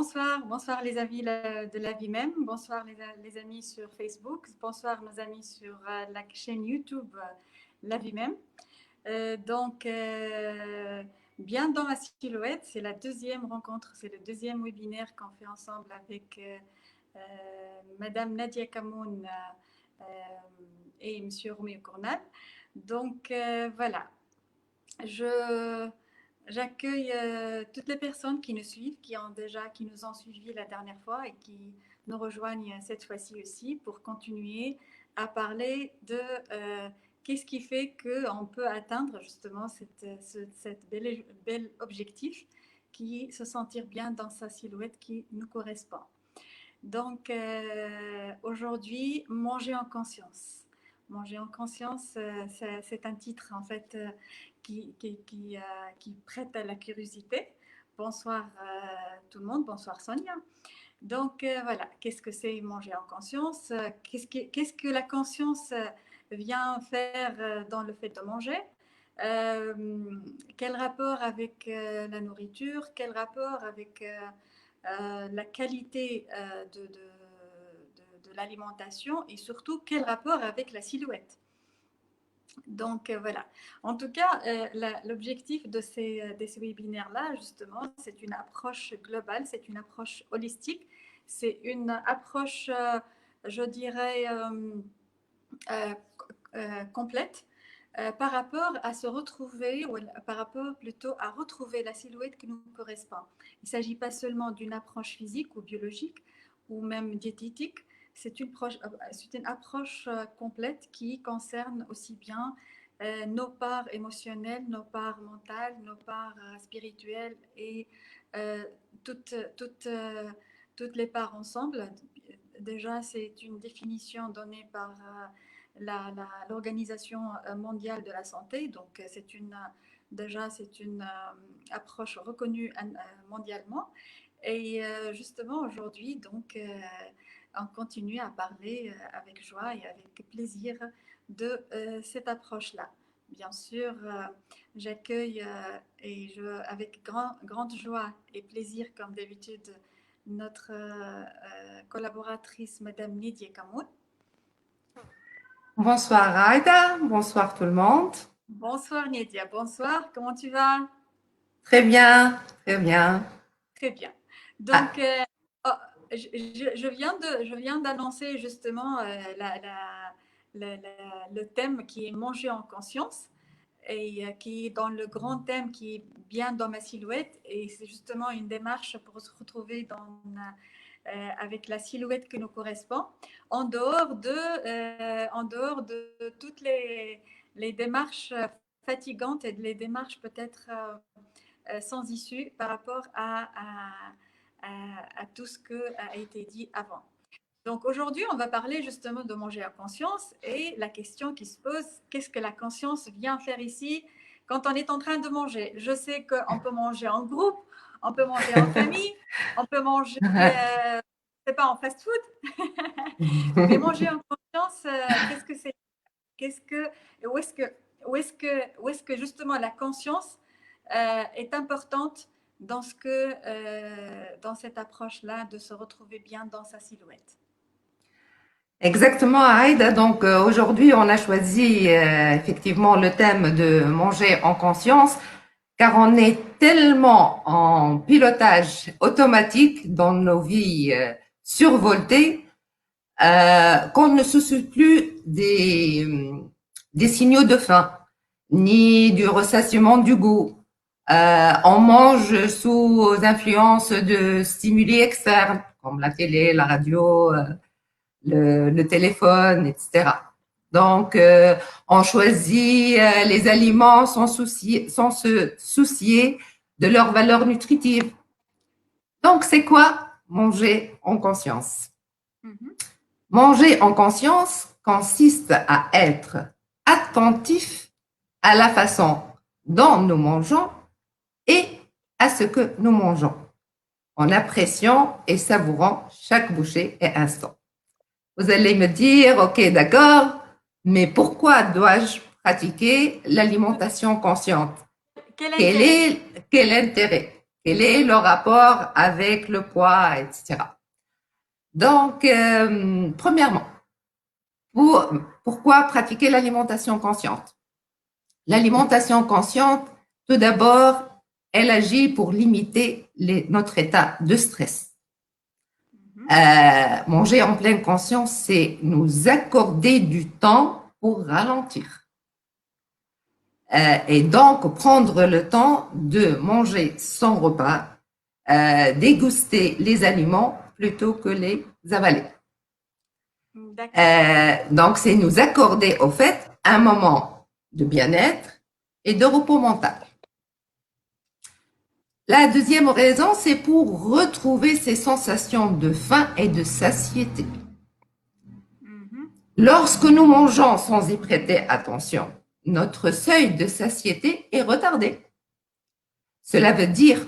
bonsoir les amis de la vie même, bonsoir les amis sur Facebook, bonsoir nos amis sur la chaîne YouTube La vie même. Bien dans ma silhouette, c'est la deuxième rencontre, c'est le deuxième webinaire qu'on fait ensemble avec Madame Nadia Kamoun et Monsieur Roméo Cournal. Voilà, j'accueille toutes les personnes qui nous suivent, qui nous ont suivis la dernière fois et qui nous rejoignent cette fois-ci aussi pour continuer à parler de qu'est-ce qui fait qu'on peut atteindre justement cette bel objectif qui se sentir bien dans sa silhouette qui nous correspond. Donc aujourd'hui, manger en conscience. Manger en conscience, c'est un titre en fait qui prête à la curiosité. Bonsoir tout le monde, bonsoir Sonia. Donc voilà, qu'est-ce que c'est manger en conscience? Qu'est-ce que la conscience vient faire dans le fait de manger? Quel rapport avec la nourriture? Quel rapport avec la qualité de l'alimentation et surtout quel rapport avec la silhouette? Donc voilà. En tout cas, l'objectif de ces webinaires-là, justement, c'est une approche globale, c'est une approche holistique, c'est une approche, je dirais, complète par rapport à se retrouver, ou par rapport plutôt à retrouver la silhouette qui nous correspond. Il ne s'agit pas seulement d'une approche physique ou biologique ou même diététique, c'est une approche complète qui concerne aussi bien nos parts émotionnelles, nos parts mentales, nos parts spirituelles et toutes les parts ensemble. Déjà, c'est une définition donnée par l'Organisation mondiale de la santé. Donc, c'est une approche reconnue mondialement. Et justement, aujourd'hui, donc, on continue à parler avec joie et avec plaisir de cette approche-là. Bien sûr, j'accueille avec grande joie et plaisir, comme d'habitude, notre collaboratrice, Madame Nadia Kamoun. Bonsoir Aïda, bonsoir tout le monde. Bonsoir Nadia, bonsoir, comment tu vas? Très bien, très bien. Très bien. Donc, je viens d'annoncer justement le thème qui est manger en conscience et qui est dans le grand thème qui est bien dans ma silhouette. Et c'est justement une démarche pour se retrouver avec la silhouette qui nous correspond, en dehors de toutes les démarches fatigantes et les démarches peut-être sans issue par rapport à tout ce qui a été dit avant. Donc aujourd'hui, on va parler justement de manger en conscience et la question qui se pose, qu'est-ce que la conscience vient faire ici quand on est en train de manger? Je sais qu'on peut manger en groupe, on peut manger en famille, on peut manger, c'est pas en fast-food, mais manger en conscience, qu'est-ce que c'est? Où est-ce que justement la conscience est importante dans dans cette approche-là de se retrouver bien dans sa silhouette? Exactement, Aïda. Donc aujourd'hui, on a choisi effectivement le thème de manger en conscience, car on est tellement en pilotage automatique dans nos vies survoltées qu'on ne se soucie plus des signaux de faim, ni du ressentiment du goût. On mange sous influence de stimuli externes, comme la télé, la radio, le téléphone, etc. Donc, on choisit les aliments sans se soucier de leur valeur nutritive. Donc, c'est quoi manger en conscience? Manger en conscience consiste à être attentif à la façon dont nous mangeons et à ce que nous mangeons, en appréciant et savourant chaque bouchée et instant. Vous allez me dire, ok, d'accord, mais pourquoi dois-je pratiquer l'alimentation consciente? Quel intérêt? Quel est le rapport avec le poids, etc. Donc, premièrement, pourquoi pratiquer l'alimentation consciente? L'alimentation consciente, tout d'abord, elle agit pour limiter notre état de stress. Manger en pleine conscience, c'est nous accorder du temps pour ralentir. Et donc, prendre le temps de manger son repas, déguster les aliments plutôt que les avaler. Donc, c'est nous accorder, au fait, un moment de bien-être et de repos mental. La deuxième raison, c'est pour retrouver ces sensations de faim et de satiété. Lorsque nous mangeons sans y prêter attention, notre seuil de satiété est retardé. Cela veut dire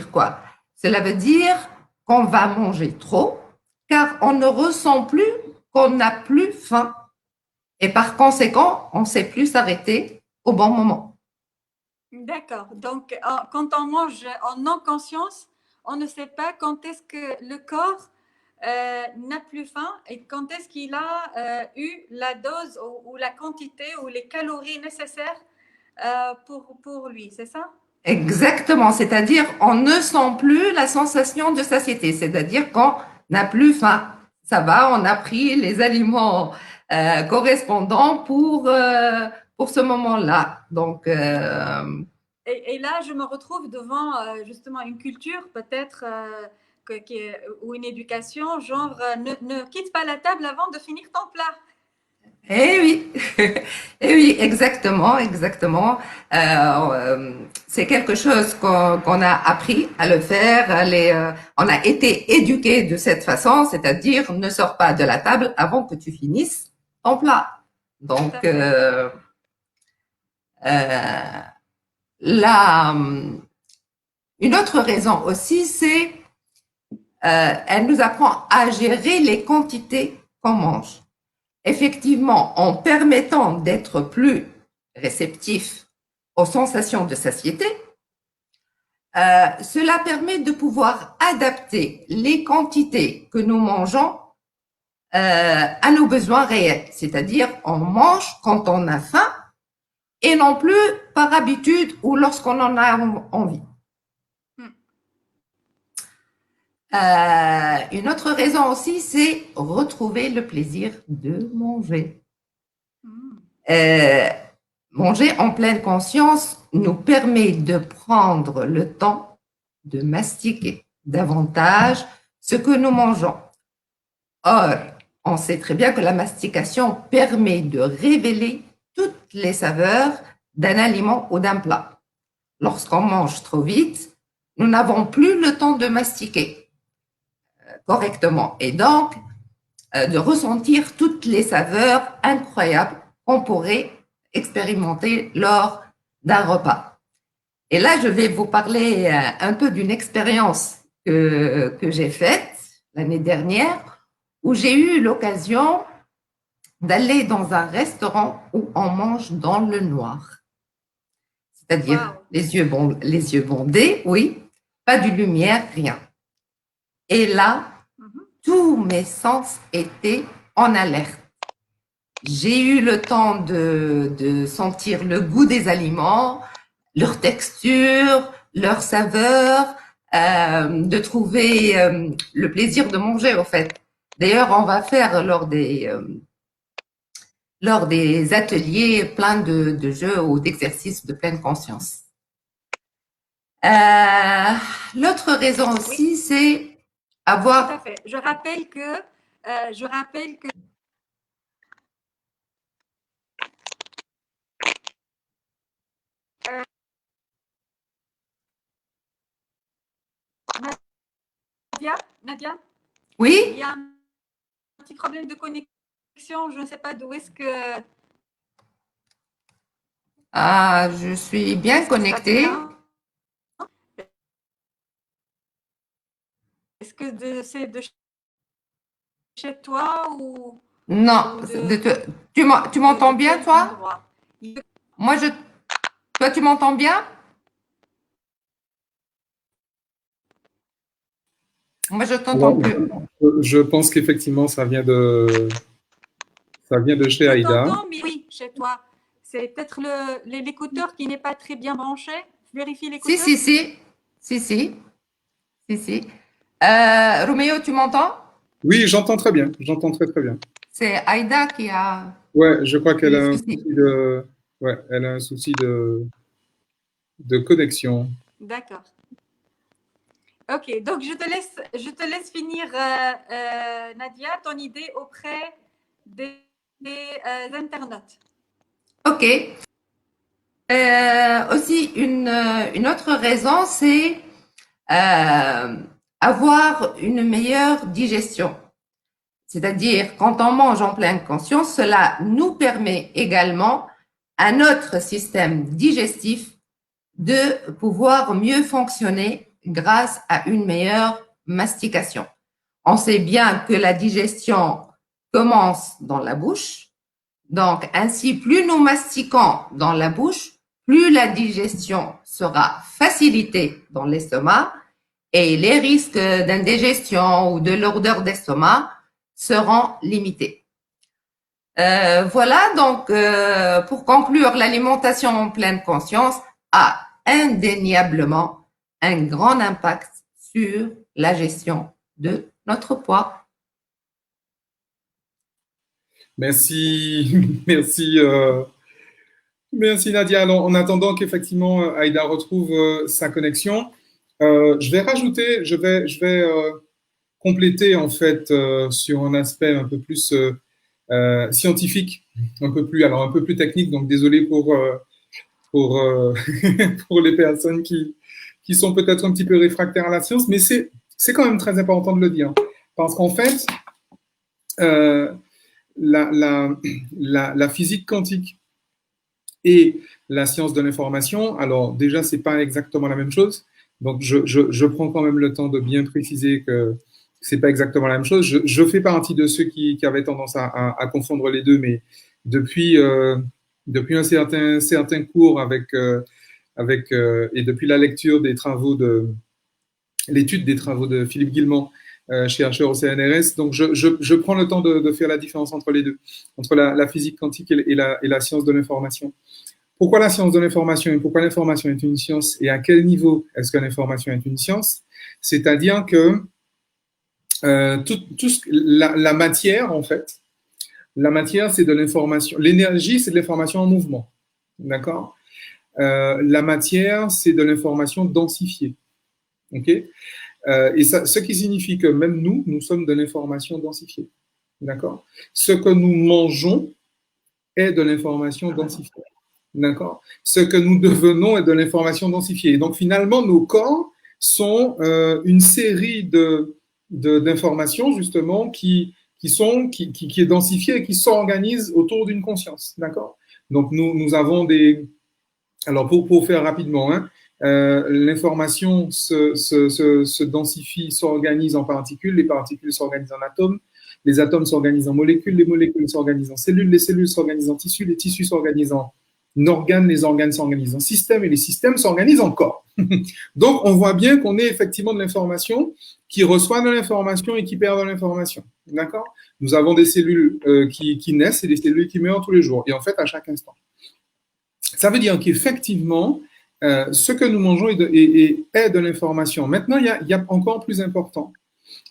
quoi? Cela veut dire qu'on va manger trop, car on ne ressent plus qu'on n'a plus faim. Et par conséquent, on ne sait plus s'arrêter au bon moment. D'accord. Donc, quand on mange en non-conscience, on ne sait pas quand est-ce que le corps n'a plus faim et quand est-ce qu'il a eu la dose ou la quantité ou les calories nécessaires pour lui, c'est ça? Exactement, c'est-à-dire on ne sent plus la sensation de satiété, c'est-à-dire qu'on n'a plus faim. Ça va, on a pris les aliments correspondants pour ce moment-là. Donc, et là, je me retrouve devant justement une culture peut-être ou une éducation, genre ne quitte pas la table avant de finir ton plat. eh oui, eh oui, exactement, exactement. C'est quelque chose qu'on a appris à le faire. On a été éduqué de cette façon, c'est-à-dire ne sors pas de la table avant que tu finisses ton plat. Donc, là, une autre raison aussi, c'est elle nous apprend à gérer les quantités qu'on mange. Effectivement, en permettant d'être plus réceptif aux sensations de satiété, cela permet de pouvoir adapter les quantités que nous mangeons à nos besoins réels. C'est-à-dire, on mange quand on a faim et non plus par habitude ou lorsqu'on en a envie. Une autre raison aussi, c'est retrouver le plaisir de manger. Manger en pleine conscience nous permet de prendre le temps de mastiquer davantage ce que nous mangeons. Or, on sait très bien que la mastication permet de révéler toutes les saveurs d'un aliment ou d'un plat. Lorsqu'on mange trop vite, nous n'avons plus le temps de mastiquer correctement et donc de ressentir toutes les saveurs incroyables qu'on pourrait expérimenter lors d'un repas. Et là, je vais vous parler un peu d'une expérience que j'ai faite l'année dernière où j'ai eu l'occasion d'aller dans un restaurant où on mange dans le noir. C'est-à-dire les yeux bandés, oui, pas de lumière, rien. Et là, tous mes sens étaient en alerte. J'ai eu le temps de sentir le goût des aliments, leur texture, leur saveur, de trouver le plaisir de manger, au fait. D'ailleurs, on va faire lors des ateliers plein de jeux ou d'exercices de pleine conscience. L'autre raison aussi, c'est avoir... Tout à fait. Je rappelle que Nadia, Oui? il y a un petit problème de connexion. Je ne sais pas d'où est-ce que... Ah, je suis bien connectée. Est-ce que c'est de chez toi ou... Non, tu m'entends bien, toi? Moi, toi, tu m'entends bien? Moi, je t'entends Alors, plus. je pense qu'effectivement, ça vient de chez Je Aïda. t'entends, mais oui, chez toi. C'est peut-être l'écouteur qui n'est pas très bien branché. Vérifie Si, l'écouteur. si, si. Si, si. Si, si. Roméo, tu m'entends? Oui, j'entends très bien. J'entends très, très bien. C'est Aïda qui a Ouais, je crois qu'elle le a un souci. souci de, ouais, elle a un souci de connexion. D'accord. Ok, donc je te laisse finir, Nadia, ton idée auprès des internautes. OK. Aussi, une autre raison, c'est avoir une meilleure digestion. C'est-à-dire, quand on mange en pleine conscience, cela nous permet également à notre système digestif de pouvoir mieux fonctionner grâce à une meilleure mastication. On sait bien que la digestion commence dans la bouche. Donc, ainsi, plus nous mastiquons dans la bouche, plus la digestion sera facilitée dans l'estomac et les risques d'indigestion ou de lourdeur d'estomac seront limités. Voilà, donc pour conclure, l'alimentation en pleine conscience a indéniablement un grand impact sur la gestion de notre poids. Merci, merci, merci Nadia. Alors, en attendant qu'effectivement Aïda retrouve sa connexion, je vais compléter en fait sur un aspect un peu plus scientifique, un peu plus technique. Donc, désolé pour, pour les personnes qui sont peut-être un petit peu réfractaires à la science, mais c'est quand même très important de le dire. Parce qu'en fait, euh, la physique quantique et la science de l'information, alors déjà, c'est pas exactement la même chose. Donc, je prends quand même le temps de bien préciser que c'est pas exactement la même chose. Je fais partie de ceux qui avaient tendance à confondre les deux, mais depuis, depuis un certain cours et depuis la lecture des travaux l'étude des travaux de Philippe Guillemont, chercheur au CNRS. Donc, je prends le temps de faire la différence entre les deux, entre la physique quantique et la science de l'information. Pourquoi la science de l'information et pourquoi l'information est une science et à quel niveau est-ce que l'information est une science? C'est-à-dire que la matière, en fait, la matière, c'est de l'information. L'énergie, c'est de l'information en mouvement. D'accord? La matière, c'est de l'information densifiée. OK? Et ça, ce qui signifie que même nous sommes de l'information densifiée. D'accord? Ce que nous mangeons est de l'information densifiée. D'accord? Ce que nous devenons est de l'information densifiée. Et donc, finalement, nos corps sont une série d'informations, justement, qui est densifiée et qui s'organisent autour d'une conscience. D'accord? Donc, nous avons des. Alors, pour faire rapidement, hein, l'information se densifie, s'organise en particules, les particules s'organisent en atomes, les atomes s'organisent en molécules, les molécules s'organisent en cellules, les cellules s'organisent en tissus, les tissus s'organisent en organes, les organes s'organisent en systèmes et les systèmes s'organisent en corps. Donc, on voit bien qu'on est effectivement de l'information qui reçoit de l'information et qui perd de l'information. D'accord? Nous avons des cellules qui naissent et des cellules qui meurent tous les jours, et en fait à chaque instant. Ça veut dire qu'effectivement, ce que nous mangeons est de l'information. Maintenant, il y a encore plus important.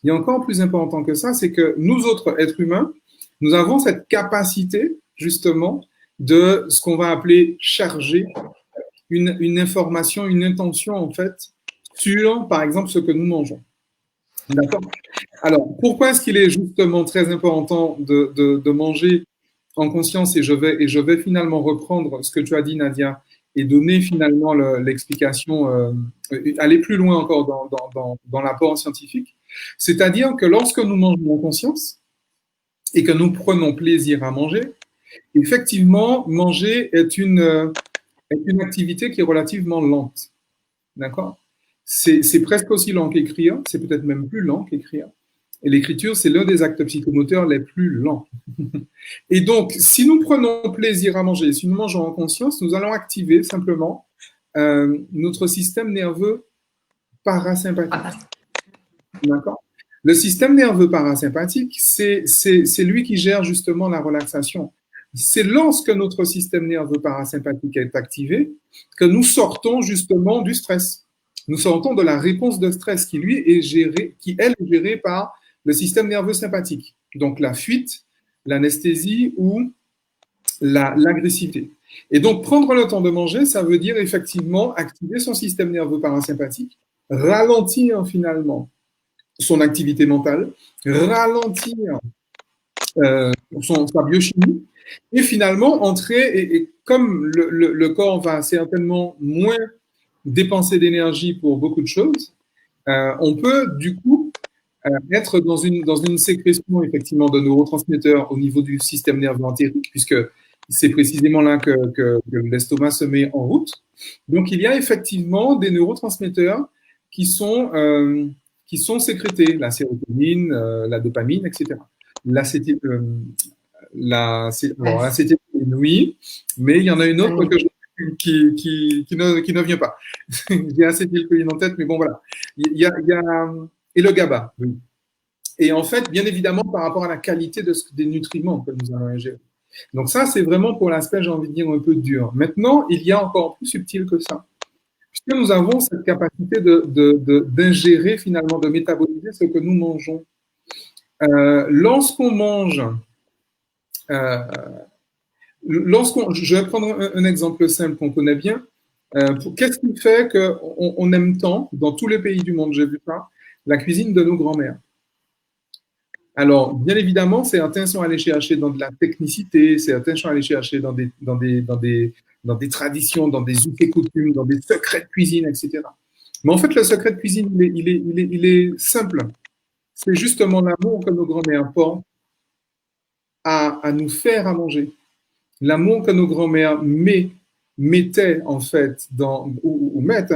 Il y a encore plus important que ça, c'est que nous autres êtres humains, nous avons cette capacité, justement, de ce qu'on va appeler charger une information, une intention, en fait, sur, par exemple, ce que nous mangeons. D'accord? Alors, pourquoi est-ce qu'il est justement très important de manger en conscience, et je vais finalement reprendre ce que tu as dit, Nadia, et donner finalement l'explication, aller plus loin encore dans l'apport scientifique. C'est-à-dire que lorsque nous mangeons en conscience et que nous prenons plaisir à manger, effectivement, manger est une activité qui est relativement lente. D'accord? C'est presque aussi lent qu'écrire, c'est peut-être même plus lent qu'écrire. Et l'écriture, c'est l'un des actes psychomoteurs les plus lents. Et donc, si nous prenons plaisir à manger, si nous mangeons en conscience, nous allons activer simplement notre système nerveux parasympathique. D'accord? Le système nerveux parasympathique, c'est lui qui gère justement la relaxation. C'est lorsque notre système nerveux parasympathique est activé que nous sortons justement du stress. Nous sortons de la réponse de stress qui, lui, est gérée, qui, elle, est gérée par le système nerveux sympathique. Donc, la fuite, l'anesthésie ou l'agressivité. Et donc, prendre le temps de manger, ça veut dire effectivement activer son système nerveux parasympathique, ralentir finalement son activité mentale, ralentir sa biochimie, et finalement entrer, et comme le corps va certainement moins dépenser d'énergie pour beaucoup de choses, on peut du coup être dans une sécrétion effectivement de neurotransmetteurs au niveau du système nerveux entérique, puisque c'est précisément là que l'estomac se met en route. Donc il y a effectivement des neurotransmetteurs qui sont sécrétés, la sérotonine, la dopamine, etc. L'acétylécholine, oui, mais il y en a une autre qui ne vient pas. J'ai acétylcholine en tête, mais bon, voilà. Et le GABA, oui. Et en fait, bien évidemment, par rapport à la qualité des nutriments que nous allons ingérer. Donc ça, c'est vraiment pour l'aspect, j'ai envie de dire, un peu dur. Maintenant, il y a encore plus subtil que ça. Puisque nous avons cette capacité d'ingérer, finalement, de métaboliser ce que nous mangeons. Lorsqu'on mange, je vais prendre un exemple simple qu'on connaît bien. Qu'est-ce qui fait qu'on aime tant, dans tous les pays du monde, j'ai vu ça, la cuisine de nos grands-mères? Alors, bien évidemment, certains sont allés chercher dans de la technicité, certains sont allés chercher dans des traditions, dans des us et coutumes, dans des secrets de cuisine, etc. Mais en fait, le secret de cuisine, il est simple. C'est justement l'amour que nos grands-mères portent à nous faire à manger. L'amour que nos grands-mères mettaient, en fait, ou mettent,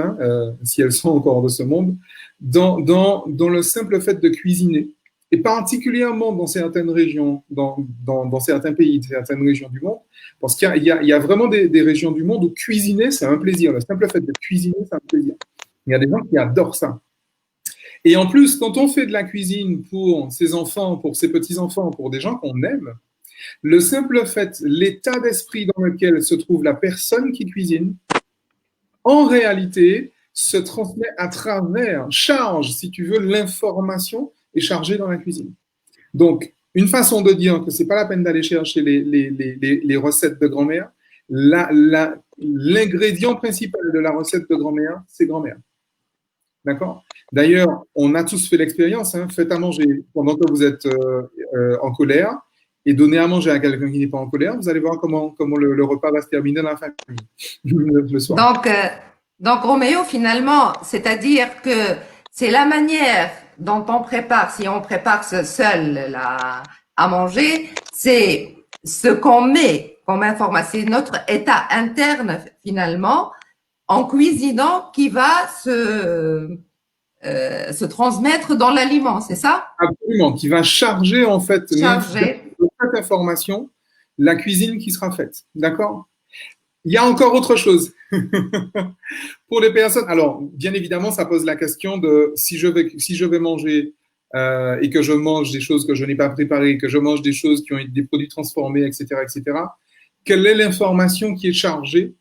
si elles sont encore de ce monde, dans le simple fait de cuisiner. Et particulièrement dans certaines régions, dans certains pays, certaines régions du monde, parce qu'il y a vraiment des régions du monde où cuisiner, c'est un plaisir. Le simple fait de cuisiner, c'est un plaisir. Il y a des gens qui adorent ça. Et en plus, quand on fait de la cuisine pour ses enfants, pour ses petits-enfants, pour des gens qu'on aime, le simple fait, l'état d'esprit dans lequel se trouve la personne qui cuisine, en réalité, se transmet à travers, charge, si tu veux, l'information est chargée dans la cuisine. Donc, une façon de dire que c'est pas la peine d'aller chercher les recettes de grand-mère, l'ingrédient principal de la recette de grand-mère, c'est grand-mère. D'accord? D'ailleurs, on a tous fait l'expérience, faites à manger pendant que vous êtes en colère et donnez à manger à quelqu'un qui n'est pas en colère, vous allez voir comment le repas va se terminer dans la famille le soir. Donc, Roméo, finalement, c'est-à-dire que c'est la manière dont on prépare, si on prépare seul à manger, c'est ce qu'on met comme information, c'est notre état interne finalement, en cuisinant, qui va se transmettre dans l'aliment, c'est ça? Absolument, qui va charger en fait de cette information la cuisine qui sera faite. D'accord? Il y a encore autre chose. Pour les personnes, alors bien évidemment, ça pose la question de si je vais manger et que je mange des choses que je n'ai pas préparées, que je mange des choses qui ont été des produits transformés, etc., quelle est l'information qui est chargée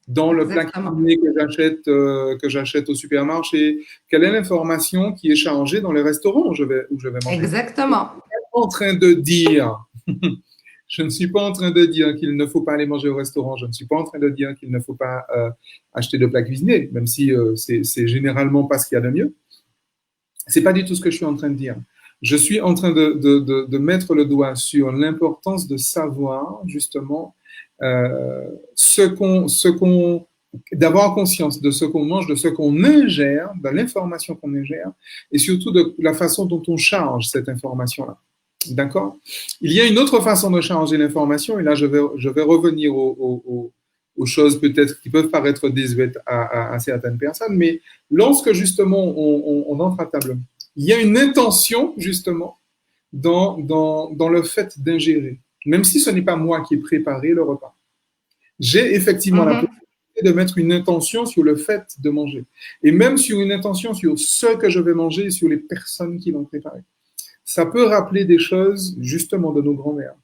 dans le plat cuisiné que j'achète au supermarché? Quelle est l'information qui est chargée dans les restaurants où je vais manger? Exactement. Je ne suis pas en train de dire qu'il ne faut pas aller manger au restaurant. Je ne suis pas en train de dire qu'il ne faut pas acheter de plats cuisinés, même si c'est généralement pas ce qu'il y a de mieux. C'est pas du tout ce que je suis en train de dire. Je suis en train de mettre le doigt sur l'importance de savoir justement d'avoir conscience de ce qu'on mange, de ce qu'on ingère, de l'information qu'on ingère, et surtout de la façon dont on charge cette information-là. D'accord? Il y a une autre façon de charger l'information, et là je vais revenir aux choses peut-être qui peuvent paraître désuètes à certaines personnes, mais lorsque justement on entre à table, il y a une intention justement dans le fait d'ingérer, même si ce n'est pas moi qui ai préparé le repas. J'ai effectivement la possibilité de mettre une intention sur le fait de manger, et même sur une intention sur ce que je vais manger et sur les personnes qui l'ont préparé. ça peut rappeler des choses justement de nos grands-mères.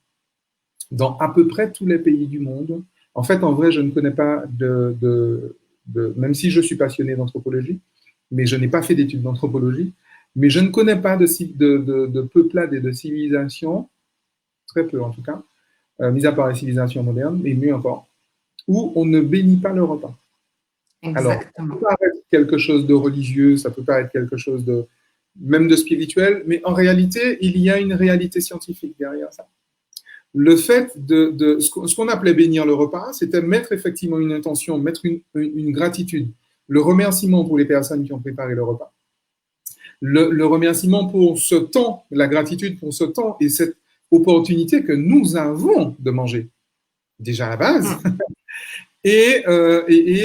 Dans à peu près tous les pays du monde, en fait, en vrai, je ne connais pas même si je suis passionné d'anthropologie, mais je n'ai pas fait d'études d'anthropologie, mais je ne connais pas de peuplades et de civilisations, très peu en tout cas, mis à part les civilisations modernes, mais mieux encore, où on ne bénit pas le repas. Alors, ça peut paraître quelque chose de religieux, ça peut paraître quelque chose même de spirituel, mais en réalité, il y a une réalité scientifique derrière ça. Le fait de ce qu'on appelait bénir le repas, c'était mettre effectivement une intention, mettre une gratitude, le remerciement pour les personnes qui ont préparé le repas, le remerciement pour ce temps, la gratitude pour ce temps et cette opportunité que nous avons de manger, déjà à la base, et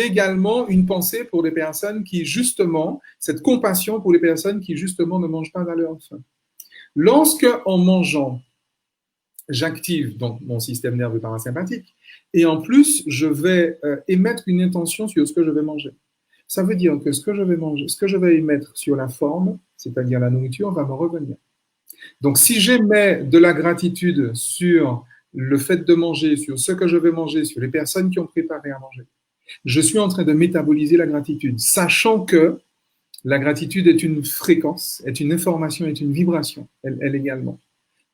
également une pensée pour les personnes qui justement, cette compassion pour les personnes qui justement ne mangent pas à leur faim. Lorsque, en mangeant, j'active donc mon système nerveux parasympathique et en plus, je vais émettre une intention sur ce que je vais manger. Ça veut dire que ce que je vais manger, ce que je vais émettre sur la forme, c'est-à-dire la nourriture, va me revenir. Donc, si j'émets de la gratitude sur le fait de manger, sur ce que je vais manger, sur les personnes qui ont préparé à manger, je suis en train de métaboliser la gratitude, sachant que la gratitude est une fréquence, est une information, est une vibration, elle également.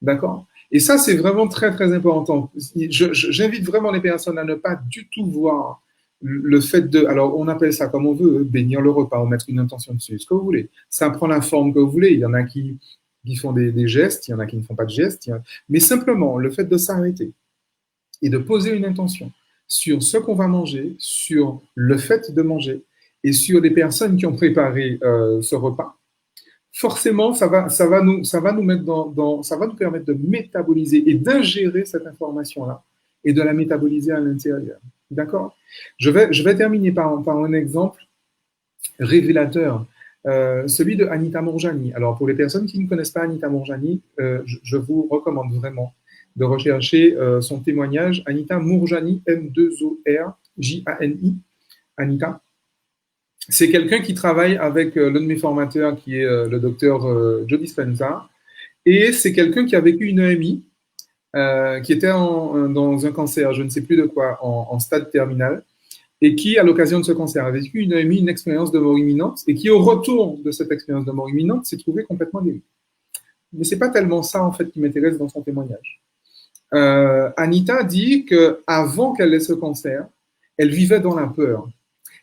D'accord ? Et ça, c'est vraiment très, très important. J'invite vraiment les personnes à ne pas du tout voir le fait de... Alors, on appelle ça comme on veut, bénir le repas ou mettre une intention dessus, ce que vous voulez. Ça prend la forme que vous voulez. Il y en a qui font des gestes, il y en a qui ne font pas de gestes. Mais simplement, le fait de s'arrêter et de poser une intention sur ce qu'on va manger, sur le fait de manger et sur les personnes qui ont préparé ce repas, forcément, ça va nous mettre ça va nous permettre de métaboliser et d'ingérer cette information-là et de la métaboliser à l'intérieur. D'accord ? Je vais terminer par un exemple révélateur, celui de Anita Moorjani. Alors, pour les personnes qui ne connaissent pas Anita Moorjani, je vous recommande vraiment de rechercher son témoignage. Anita Moorjani, M2ORJANI, Anita. C'est quelqu'un qui travaille avec l'un de mes formateurs qui est le docteur Joe Dispenza. Et c'est quelqu'un qui a vécu une EMI, qui était dans un cancer, je ne sais plus de quoi, en stade terminal, et qui, à l'occasion de ce cancer, a vécu une EMI, une expérience de mort imminente, et qui, au retour de cette expérience de mort imminente, s'est trouvé complètement guéri. Mais ce n'est pas tellement ça, en fait, qui m'intéresse dans son témoignage. Anita dit qu'avant qu'elle ait ce cancer, elle vivait dans la peur.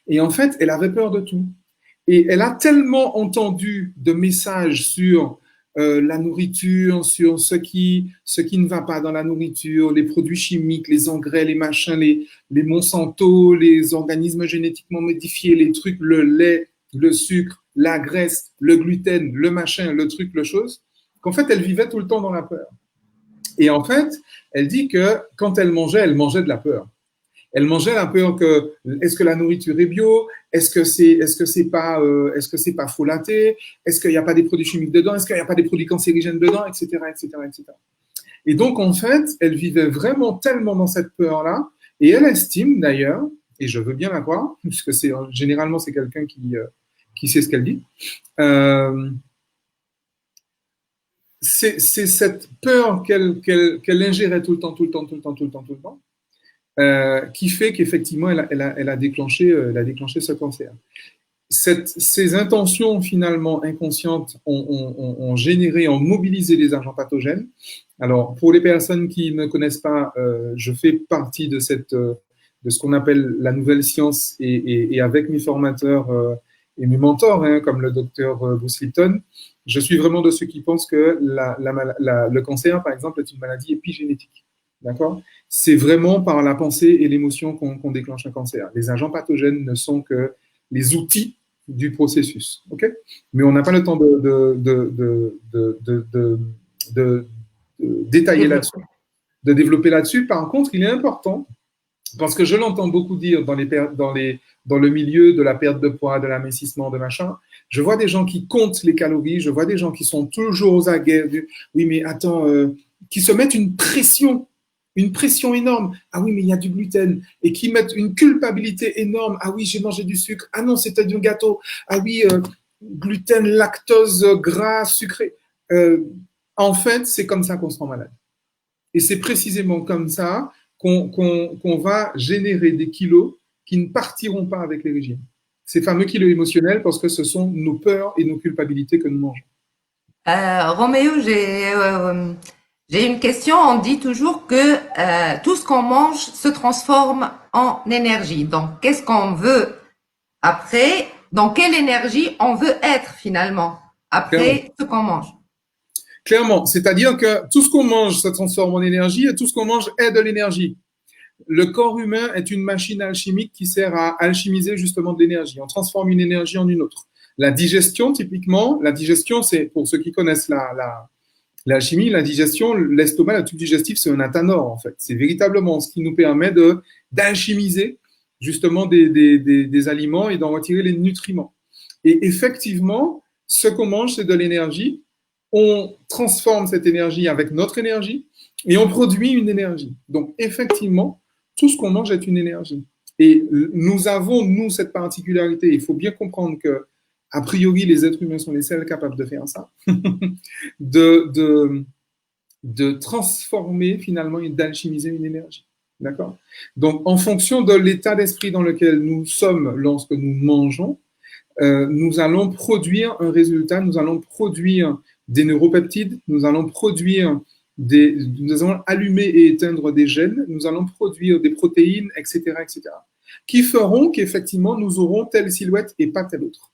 Et en fait, elle avait peur de tout. Et elle a tellement entendu de messages sur la nourriture, sur ce qui ne va pas dans la nourriture, les produits chimiques, les engrais, les machins, les Monsanto, les organismes génétiquement modifiés, les trucs, le lait, le sucre, la graisse, le gluten, le machin, le truc, le chose, qu'en fait, elle vivait tout le temps dans la peur. Et en fait, elle dit que quand elle mangeait de la peur. Elle mangeait la peur que est-ce que la nourriture est bio, est-ce que c'est pas folâté, est-ce qu'il n'y a pas des produits chimiques dedans, est-ce qu'il n'y a pas des produits cancérigènes dedans, etc., etc., etc. Et donc en fait, elle vivait vraiment tellement dans cette peur-là, et elle estime d'ailleurs, et je veux bien la croire, puisque généralement c'est quelqu'un qui sait ce qu'elle dit. C'est cette peur qu'elle ingérait tout le temps, qui fait qu'effectivement, elle a déclenché ce cancer. Ces intentions finalement inconscientes ont généré, ont mobilisé des agents pathogènes. Alors, pour les personnes qui ne connaissent pas, je fais partie de ce qu'on appelle la nouvelle science et avec mes formateurs et mes mentors, comme le docteur Bruce Lipton, je suis vraiment de ceux qui pensent que le cancer, par exemple, est une maladie épigénétique. D'accord ? C'est vraiment par la pensée et l'émotion qu'on déclenche un cancer. Les agents pathogènes ne sont que les outils du processus. Okay ? Mais on n'a pas le temps de détailler là-dessus, de développer là-dessus. Par contre, il est important, parce que je l'entends beaucoup dire dans le milieu de la perte de poids, de l'amincissement, de machin. Je vois des gens qui comptent les calories, je vois des gens qui sont toujours aux aguets. Oui, mais attends, qui se mettent une pression énorme. Ah oui, mais il y a du gluten. Et qui mettent une culpabilité énorme. Ah oui, j'ai mangé du sucre. Ah non, c'était du gâteau. Ah oui, gluten, lactose, gras, sucré. En fait, c'est comme ça qu'on se rend malade. Et c'est précisément comme ça qu'on va générer des kilos qui ne partiront pas avec les régimes. Ces fameux kilos émotionnels, parce que ce sont nos peurs et nos culpabilités que nous mangeons. Roméo, j'ai une question. On dit toujours que tout ce qu'on mange se transforme en énergie. Donc, qu'est-ce qu'on veut après? Dans quelle énergie on veut être finalement après ce qu'on mange? Clairement, c'est-à-dire que tout ce qu'on mange se transforme en énergie et tout ce qu'on mange est de l'énergie. Le corps humain est une machine alchimique qui sert à alchimiser justement de l'énergie. On transforme une énergie en une autre. La digestion, typiquement, la digestion, c'est pour ceux qui connaissent l'alchimie, la digestion, l'estomac, le tube digestif, c'est un athanor en fait. C'est véritablement ce qui nous permet d'alchimiser justement des aliments et d'en retirer les nutriments. Et effectivement, ce qu'on mange, c'est de l'énergie. On transforme cette énergie avec notre énergie et on produit une énergie. Donc, effectivement, tout ce qu'on mange est une énergie. Et nous avons, nous, cette particularité. Il faut bien comprendre que, a priori, les êtres humains sont les seuls capables de faire ça, de transformer finalement et d'alchimiser une énergie. D'accord? Donc, en fonction de l'état d'esprit dans lequel nous sommes lorsque nous mangeons, nous allons produire un résultat, nous allons produire des neuropeptides, nous allons produire nous allons allumer et éteindre des gènes, nous allons produire des protéines, etc., etc., qui feront qu'effectivement, nous aurons telle silhouette et pas telle autre.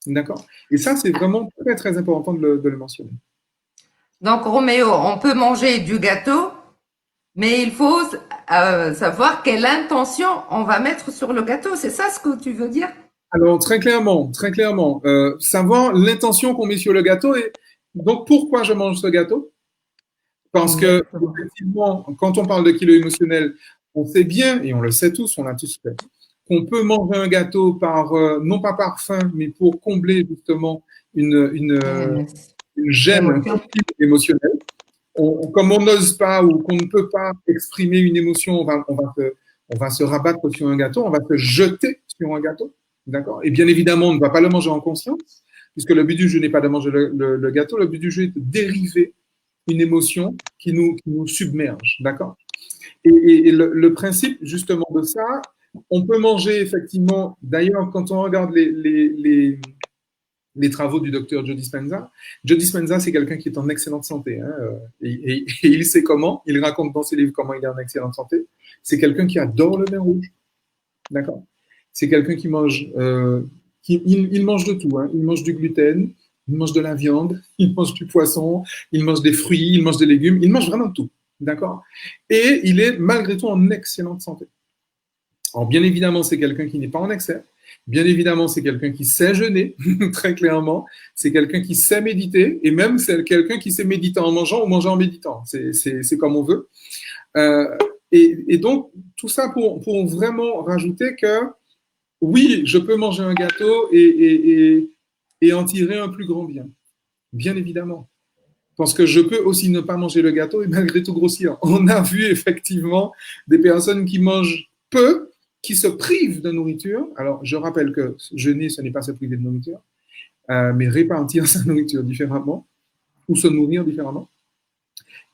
D'accord? Et ça, c'est vraiment très, très important de le mentionner. Donc, Roméo, on peut manger du gâteau, mais il faut savoir quelle intention on va mettre sur le gâteau. C'est ça ce que tu veux dire? Alors, très clairement, savoir l'intention qu'on met sur le gâteau. Et donc, pourquoi je mange ce gâteau? Parce que, effectivement, quand on parle de kilo émotionnel, on sait bien, et on le sait tous, on l'a tous fait, qu'on peut manger un gâteau non pas par faim, mais pour combler justement une gêne émotionnelle. Comme on n'ose pas ou qu'on ne peut pas exprimer une émotion, on va se rabattre sur un gâteau, on va se jeter sur un gâteau. D'accord? Et bien évidemment, on ne va pas le manger en conscience, puisque le but du jeu n'est pas de manger le gâteau, le but du jeu est de dériver une émotion qui nous submerge. D'accord? Et le principe justement de ça, on peut manger effectivement, d'ailleurs, quand on regarde les travaux du docteur Joe Dispenza, c'est quelqu'un qui est en excellente santé. Hein, et il sait comment, il raconte dans ses livres comment il est en excellente santé. C'est quelqu'un qui adore le vin rouge. D'accord? C'est quelqu'un qui mange, il mange de tout. Hein. Il mange du gluten, il mange de la viande, il mange du poisson, il mange des fruits, il mange des légumes, il mange vraiment tout. D'accord? Et il est malgré tout en excellente santé. Alors, bien évidemment, c'est quelqu'un qui n'est pas en excès. Bien évidemment, c'est quelqu'un qui sait jeûner, très clairement. C'est quelqu'un qui sait méditer, et même c'est quelqu'un qui sait méditer en mangeant ou manger en méditant. C'est comme on veut. Et donc, tout ça pour vraiment rajouter que oui, je peux manger un gâteau et en tirer un plus grand bien. Bien évidemment. Parce que je peux aussi ne pas manger le gâteau et malgré tout grossir. On a vu effectivement des personnes qui mangent peu, qui se privent de nourriture. Alors, je rappelle que jeûner, ce n'est pas se priver de nourriture, mais répartir sa nourriture différemment ou se nourrir différemment,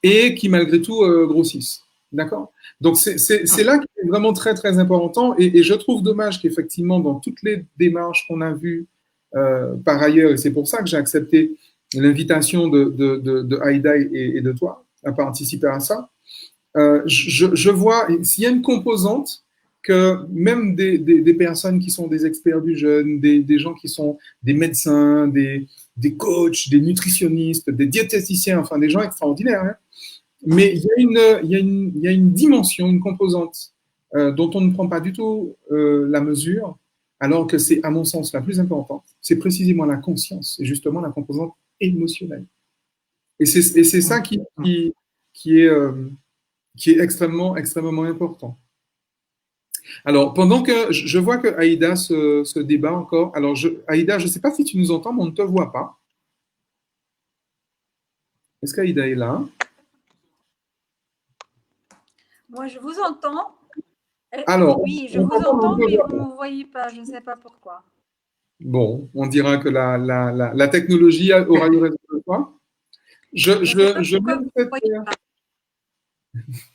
et qui malgré tout grossissent. D'accord? Donc, c'est là qui est vraiment très, très important. Et je trouve dommage qu'effectivement, dans toutes les démarches qu'on a vues par ailleurs, et c'est pour ça que j'ai accepté l'invitation de Aïda et de toi à participer à ça, je vois, s'il y a une composante que même des personnes qui sont des experts du jeûne, des gens qui sont des médecins, des coachs, des nutritionnistes, des diététiciens, enfin des gens extraordinaires, hein, mais il y a une dimension, une composante dont on ne prend pas du tout la mesure, alors que c'est, à mon sens, la plus importante. C'est précisément la conscience, et justement la composante émotionnelle. Et c'est ça qui est extrêmement, extrêmement important. Alors, pendant que je vois que Aïda se débat encore, alors Aïda, je ne sais pas si tu nous entends, mais on ne te voit pas. Est-ce qu'Aïda est là? Moi, je vous entends. Alors, oui, je vous entends, mais vous ne me voyez pas. Je ne sais pas pourquoi. Bon, on dira que la technologie aura eu raison de toi. Je Pourquoi mets vous cette, croyez pas?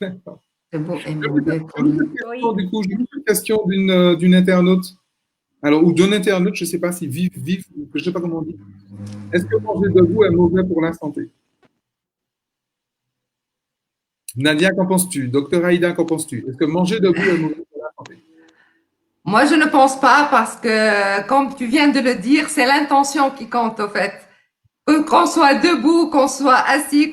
d'accord. C'est bon et Je mauvais pour mets lui. cette question, Oui. du coup, je mets cette question d'une internaute. Alors, ou d'un internaute, je ne sais pas si vif, je ne sais pas comment on dit. Est-ce que manger debout est mauvais pour la santé? Nadia, qu'en penses-tu? Docteur Aïda, qu'en penses-tu? Est-ce que manger debout est mauvais pour la santé? Moi, je ne pense pas parce que, comme tu viens de le dire, c'est l'intention qui compte, au fait. Qu'on soit debout, qu'on soit assis,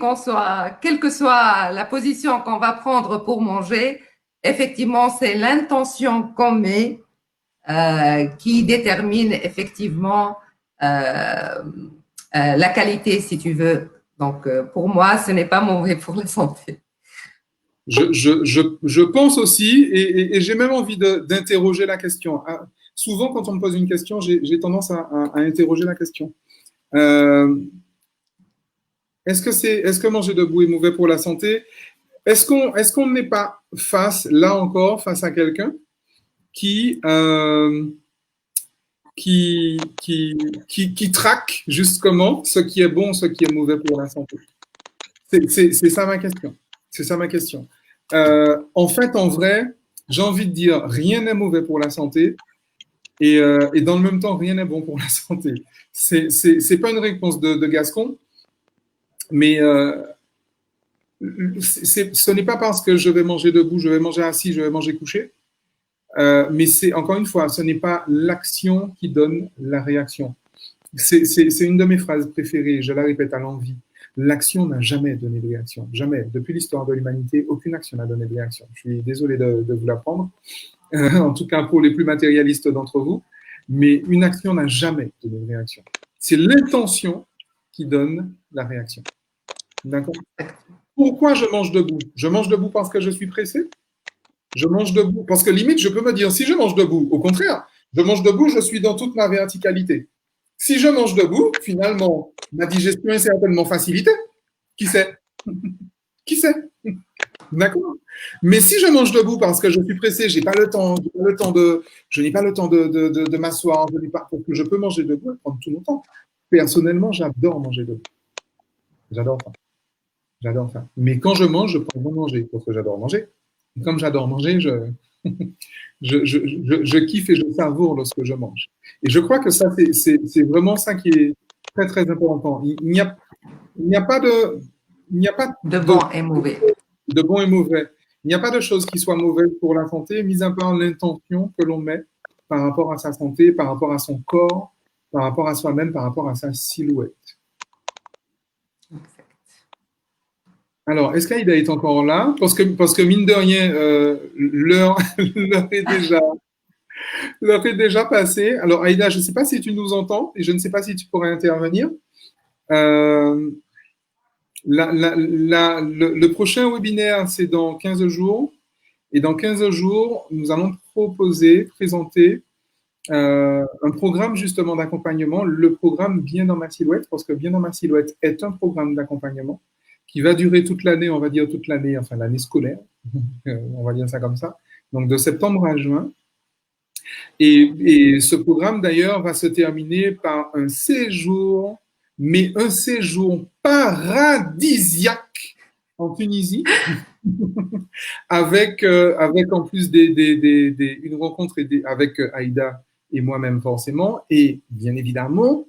quelle que soit la position qu'on va prendre pour manger, effectivement, c'est l'intention qu'on met qui détermine effectivement la qualité, si tu veux. Donc, pour moi, ce n'est pas mauvais pour la santé. Je pense aussi, et j'ai même envie d'interroger la question. Souvent, quand on me pose une question, j'ai tendance à interroger la question. Est-ce que manger debout est mauvais pour la santé? Est-ce qu'on n'est pas là encore, face à quelqu'un qui, qui traque justement ce qui est bon, ce qui est mauvais pour la santé? C'est ça ma question. C'est ça ma question. En fait, en vrai, j'ai envie de dire, rien n'est mauvais pour la santé et dans le même temps, rien n'est bon pour la santé. C'est pas une réponse de Gascon, mais ce n'est pas parce que je vais manger debout, je vais manger assis, je vais manger couché, mais c'est encore une fois, ce n'est pas l'action qui donne la réaction. C'est une de mes phrases préférées, je la répète à l'envi. L'action n'a jamais donné de réaction. Jamais. Depuis l'histoire de l'humanité, aucune action n'a donné de réaction. Je suis désolé de vous l'apprendre, en tout cas pour les plus matérialistes d'entre vous, mais une action n'a jamais donné de réaction. C'est l'intention qui donne la réaction. D'accord? Pourquoi je mange debout? Je mange debout parce que je suis pressé? Je mange debout parce que limite, je peux me dire, si je mange debout, au contraire, je mange debout, je suis dans toute ma verticalité. Si je mange debout, finalement, ma digestion est certainement facilitée. Qui sait? Qui sait? D'accord? Mais si je mange debout parce que je suis pressé, je n'ai pas le temps de m'asseoir, pour que je peux manger debout et prendre tout mon temps. Personnellement, j'adore manger debout. J'adore ça. J'adore ça. Mais quand je mange, je prends bon manger parce que j'adore manger. Et comme j'adore manger, je kiffe et je savoure lorsque je mange. Et je crois que ça, c'est vraiment ça qui est très, très important. Il n'y a pas de bon et mauvais. De bon et mauvais. Il n'y a pas de chose qui soit mauvaise pour la santé, mis à part l'intention que l'on met par rapport à sa santé, par rapport à son corps, par rapport à soi-même, par rapport à sa silhouette. Alors, est-ce qu'Aïda est encore là? Parce que mine de rien, l'heure est déjà passée. Alors, Aïda, je ne sais pas si tu nous entends et je ne sais pas si tu pourrais intervenir. Le prochain webinaire, c'est dans 15 jours. Et dans 15 jours, nous allons présenter un programme justement d'accompagnement, le programme Bien dans ma silhouette, parce que Bien dans ma silhouette est un programme d'accompagnement qui va durer toute l'année, on va dire toute l'année, enfin l'année scolaire, on va dire ça comme ça, donc de septembre à juin. Et ce programme d'ailleurs va se terminer par un séjour, mais un séjour paradisiaque en Tunisie, avec en plus une rencontre avec Aïda et moi-même forcément, et bien évidemment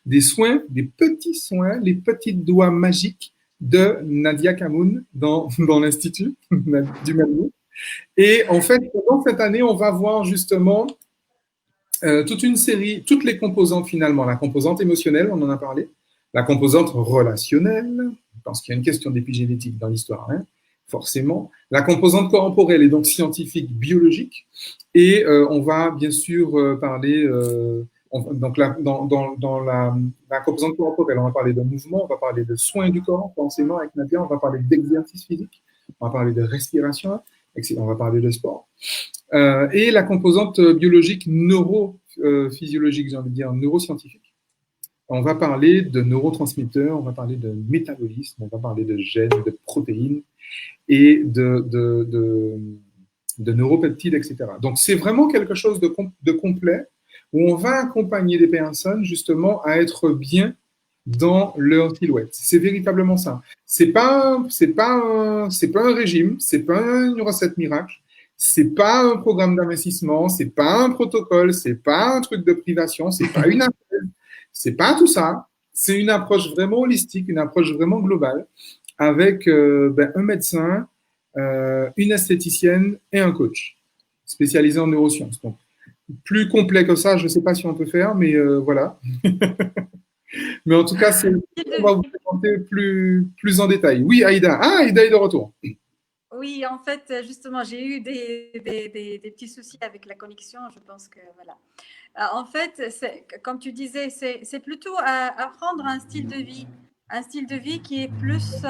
des soins, des petits soins, les petits doigts magiques de Nadia Kamoun dans l'Institut du Mali. Et en fait, pendant cette année, on va voir justement toute une série, toutes les composantes finalement, la composante émotionnelle, on en a parlé, la composante relationnelle, parce qu'il y a une question d'épigénétique dans l'histoire, hein, forcément, la composante corporelle et donc scientifique, biologique, et on va bien sûr parler, donc dans la composante corporelle, on va parler de mouvement, on va parler de soins du corps, forcément avec Nadia, on va parler d'exercice physique, on va parler de respiration, on va parler de sport. Et la composante biologique neurophysiologique, j'ai envie de dire neuroscientifique. On va parler de neurotransmetteurs, on va parler de métabolisme, on va parler de gènes, de protéines et de neuropeptides, etc. Donc, c'est vraiment quelque chose de complet où on va accompagner des personnes justement à être bien dans leur silhouette. C'est véritablement ça. C'est pas un régime, c'est pas une recette miracle, c'est pas un programme d'investissement, c'est pas un protocole, c'est pas un truc de privation, c'est pas une affaire, c'est pas tout ça. C'est une approche vraiment holistique, une approche vraiment globale, avec un médecin, une esthéticienne et un coach spécialisé en neurosciences. Donc, plus complet que ça, je ne sais pas si on peut faire, mais voilà. Mais en tout cas, on va vous présenter plus en détail. Oui, Aïda. Ah, Aïda est de retour. Oui, en fait, justement, j'ai eu des petits soucis avec la connexion. Je pense que voilà. En fait, comme tu disais, c'est plutôt à apprendre un style de vie qui est plus,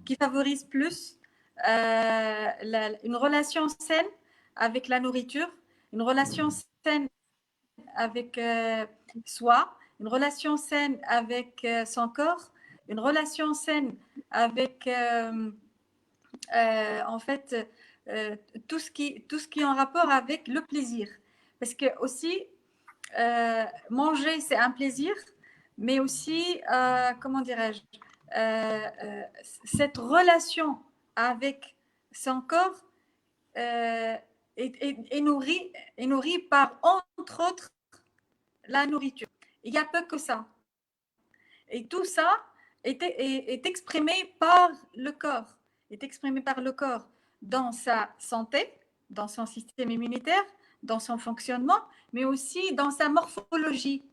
qui favorise plus une relation saine avec la nourriture, une relation saine avec soi, une relation saine avec son corps, une relation saine avec en fait tout ce qui est en rapport avec le plaisir. Parce que aussi, manger, c'est un plaisir, mais aussi, comment dirais-je, cette relation avec son corps est nourrie par, entre autres, la nourriture. Il n'y a pas que ça. Et tout ça est exprimé par le corps, est exprimé par le corps dans sa santé, dans son système immunitaire, dans son fonctionnement, mais aussi dans sa morphologie.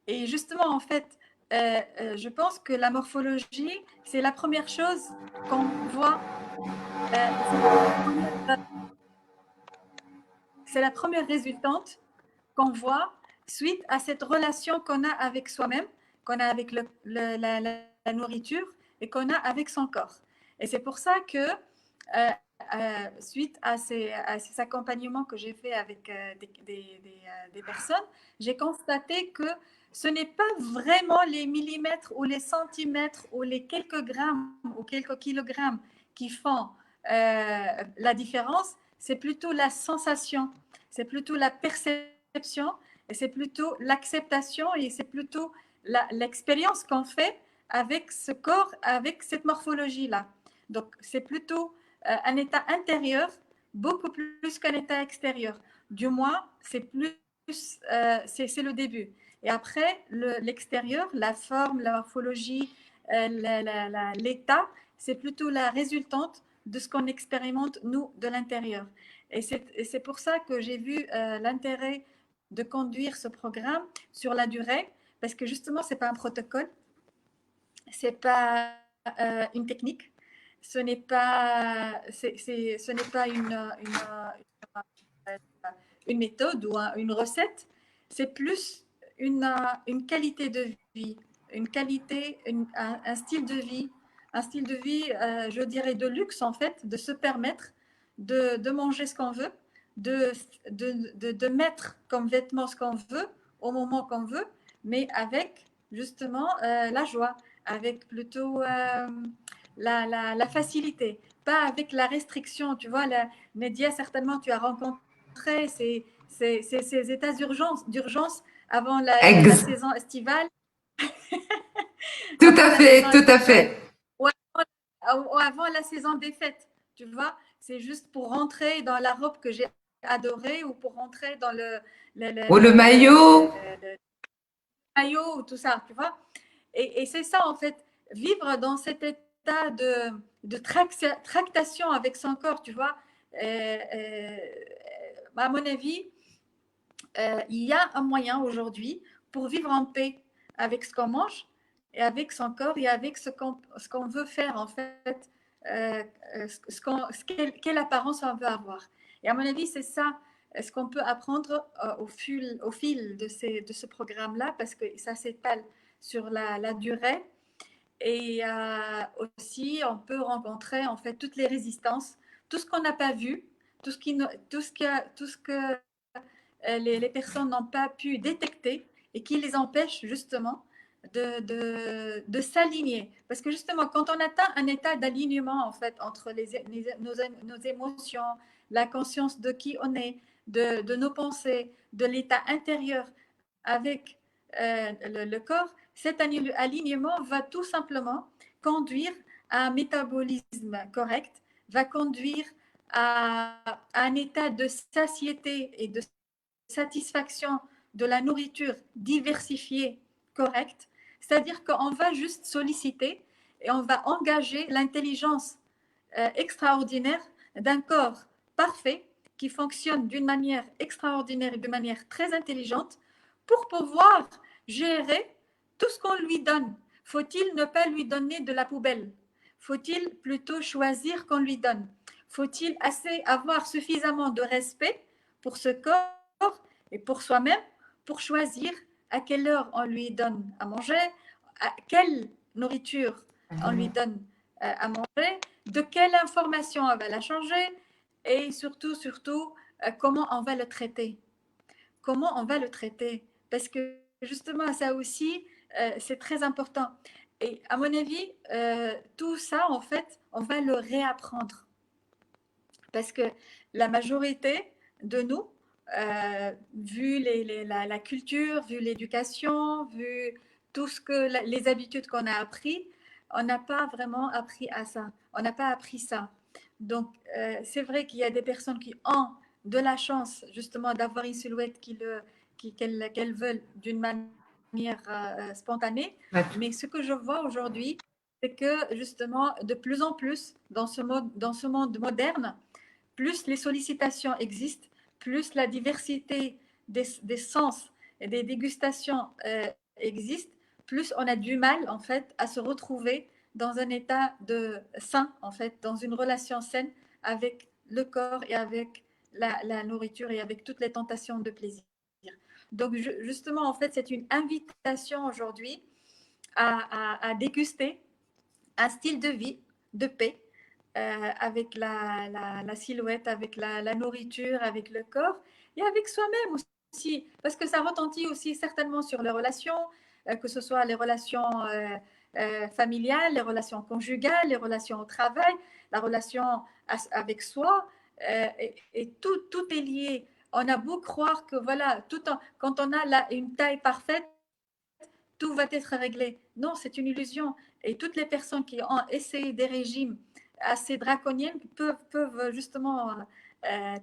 Et justement, en fait, je pense que la morphologie, c'est la première chose qu'on voit. C'est la première résultante qu'on voit suite à cette relation qu'on a avec soi-même, qu'on a avec la nourriture et qu'on a avec son corps. Et c'est pour ça que, suite à ces accompagnements que j'ai fait avec des personnes, j'ai constaté que ce n'est pas vraiment les millimètres ou les centimètres ou les quelques grammes ou quelques kilogrammes qui font la différence, c'est plutôt la sensation, c'est plutôt la perception et c'est plutôt l'acceptation et c'est plutôt l'expérience qu'on fait avec ce corps, avec cette morphologie-là. Donc, c'est plutôt un état intérieur, beaucoup plus qu'un état extérieur. Du moins, c'est le début. Et après, l'extérieur, la forme, la morphologie, l'état, c'est plutôt la résultante de ce qu'on expérimente, nous, de l'intérieur. Et c'est pour ça que j'ai vu l'intérêt de conduire ce programme sur la durée, parce que justement, ce n'est pas un protocole, ce n'est pas une technique, ce n'est pas une méthode ou une recette, c'est plus une qualité de vie, une qualité, un style de vie, je dirais, de luxe en fait, de se permettre de manger ce qu'on veut, de mettre comme vêtement ce qu'on veut, au moment qu'on veut, mais avec justement la joie, avec plutôt la facilité, pas avec la restriction. Tu vois, Média, certainement, tu as rencontré ces états d'urgence avant la saison estivale. Tout à fait, tout à fait. Ou avant la saison des fêtes, tu vois. C'est juste pour rentrer dans la robe que j'ai adorée ou pour rentrer dans le maillot. Le maillot ou tout ça, tu vois. Et c'est ça, en fait, vivre dans cet état de tractation avec son corps, tu vois. À mon avis, il y a un moyen aujourd'hui pour vivre en paix avec ce qu'on mange et avec son corps et avec ce qu'on veut faire, en fait, quelle apparence on veut avoir. Et à mon avis, c'est ça ce qu'on peut apprendre au fil de ce programme-là, parce que ça s'étale sur la durée. Et aussi, on peut rencontrer en fait toutes les résistances, tout ce qu'on n'a pas vu, tout ce que les personnes n'ont pas pu détecter et qui les empêche justement de s'aligner. Parce que justement, quand on atteint un état d'alignement en fait entre nos émotions, la conscience de qui on est, de nos pensées, de l'état intérieur avec le corps, cet alignement va tout simplement conduire à un métabolisme correct, va conduire à un état de satiété et de satisfaction de la nourriture diversifiée, correcte. C'est-à-dire qu'on va juste solliciter et on va engager l'intelligence extraordinaire d'un corps parfait qui fonctionne d'une manière extraordinaire et de manière très intelligente pour pouvoir gérer tout ce qu'on lui donne. Faut-il ne pas lui donner de la poubelle? Faut-il plutôt choisir qu'on lui donne? Faut-il avoir suffisamment de respect pour ce corps et pour soi-même pour choisir à quelle heure on lui donne à manger, à quelle nourriture on lui donne à manger, de quelle information on va la changer et surtout, comment on va le traiter. Comment on va le traiter? Parce que justement, ça aussi, c'est très important. Et à mon avis, tout ça, en fait, on va le réapprendre. Parce que la majorité de nous, vu la culture, vu l'éducation, vu tout ce que les habitudes qu'on a appris, on n'a pas vraiment appris à ça. On n'a pas appris ça. Donc, c'est vrai qu'il y a des personnes qui ont de la chance justement d'avoir une silhouette qu'elles veulent d'une manière spontanée. Mais ce que je vois aujourd'hui, c'est que justement, de plus en plus, dans ce monde moderne, plus les sollicitations existent, plus la diversité des sens et des dégustations existe, plus on a du mal en fait à se retrouver dans un état de sain, en fait, dans une relation saine avec le corps et avec la nourriture et avec toutes les tentations de plaisir. Donc justement, en fait, c'est une invitation aujourd'hui à déguster un style de vie de paix avec la silhouette, avec la nourriture, avec le corps et avec soi-même aussi. Parce que ça retentit aussi certainement sur les relations, que ce soit les relations familiales, les relations conjugales, les relations au travail, la relation avec soi. Et tout est lié. On a beau croire que voilà, quand on a une taille parfaite, tout va être réglé. Non, c'est une illusion. Et toutes les personnes qui ont essayé des régimes assez draconiens peuvent justement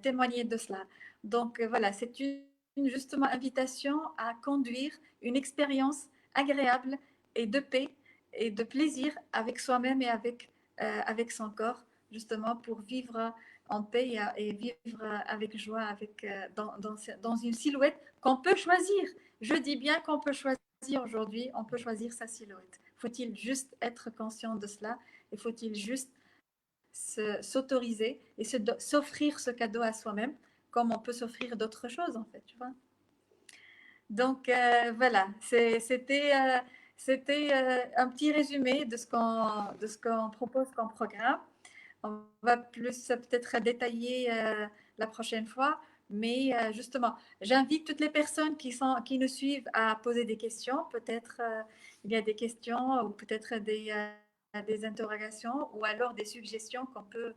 témoigner de cela. Donc voilà, c'est une justement invitation à conduire une expérience agréable et de paix et de plaisir avec soi-même et avec son corps, justement pour vivre en paix et vivre avec joie dans une silhouette qu'on peut choisir. Je dis bien qu'on peut choisir aujourd'hui, on peut choisir sa silhouette. Faut-il juste être conscient de cela et faut-il juste s'autoriser et s'offrir ce cadeau à soi-même comme on peut s'offrir d'autres choses en fait, tu vois. Donc voilà, c'était un petit résumé de ce qu'on propose comme programme. On va plus peut-être détailler la prochaine fois. Mais justement, j'invite toutes les personnes qui nous suivent à poser des questions. Peut-être il y a des questions ou peut-être des interrogations ou alors des suggestions qu'on peut